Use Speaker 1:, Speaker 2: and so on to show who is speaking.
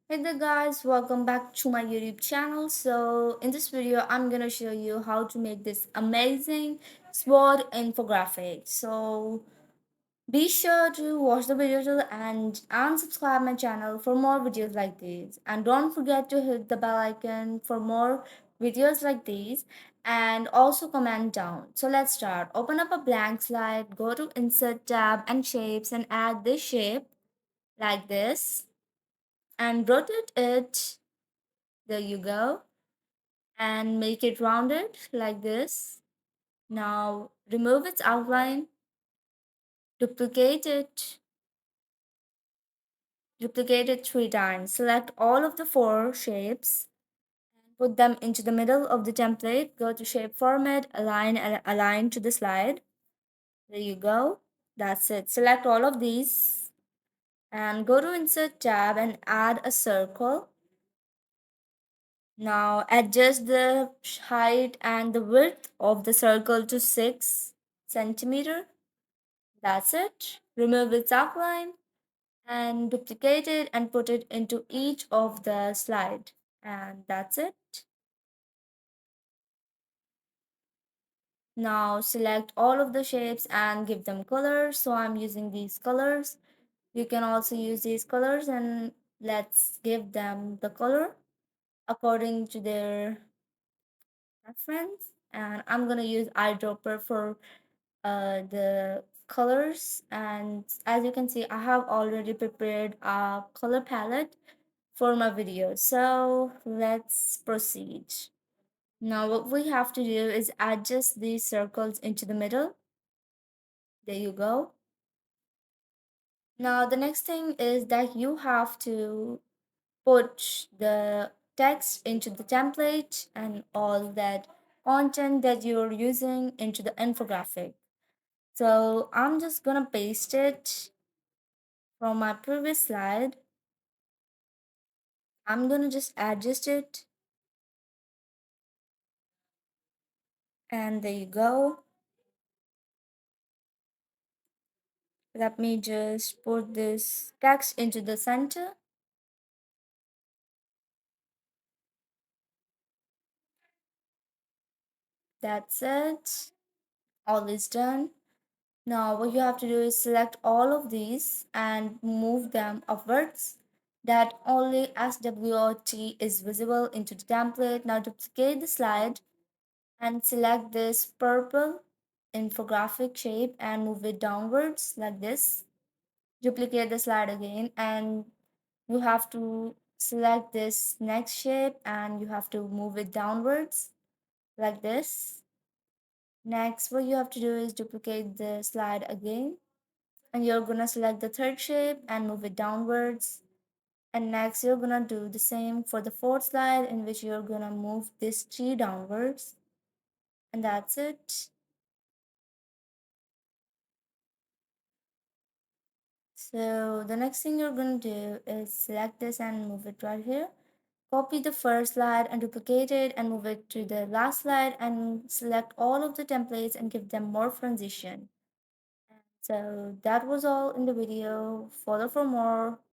Speaker 1: Hey there guys, welcome back to my YouTube channel. So in this video, I'm gonna show you how to make this amazing SWOT infographic. So be sure to watch the video till the end and subscribe my channel for more videos like these. And don't forget to hit the bell icon for more videos like these and also comment down. So let's start. Open up a blank slide, go to Insert tab and Shapes and add this shape like this and rotate it. There you go. And make it rounded like this. Now remove its outline, duplicate it, duplicate it 3 times. Select all of the 4 shapes, put them into the middle of the template. Go to shape format, align and align to the slide. There you go. That's it. Select all of these and go to insert tab and add a circle. Now adjust the height and the width of the circle to 6 centimeter. That's it. Remove its outline and duplicate it and put it into each of the slide. And that's it. Now select all of the shapes and give them colors. So I'm using these colors. You can also use these colors and let's give them the color according to their preference. And I'm gonna use eyedropper for the colors, and as you can see I have already prepared a color palette for my video, so let's proceed. Now what we have to do is adjust these circles into the middle. There you go. Now the next thing is that you have to put the text into the template and all that content that you're using into the infographic. So I'm just gonna paste it from my previous slide. I'm gonna just adjust it, and there you go. Let me just put this text into the center. That's it. All is done. Now what you have to do is select all of these and move them upwards. That only SWOT is visible into the template. Now duplicate the slide and select this purple infographic shape and move it downwards like this. Duplicate the slide again and you have to select this next shape and you have to move it downwards like this. Next, what you have to do is duplicate the slide again and you're gonna select the third shape and move it downwards. And next, you're gonna do the same for the fourth slide, in which you're gonna move this tree downwards. And that's it. So the next thing you're going to do is select this and move it right here. Copy the first slide and duplicate it and move it to the last slide and select all of the templates and give them more transition. So that was all in the video. Follow for more.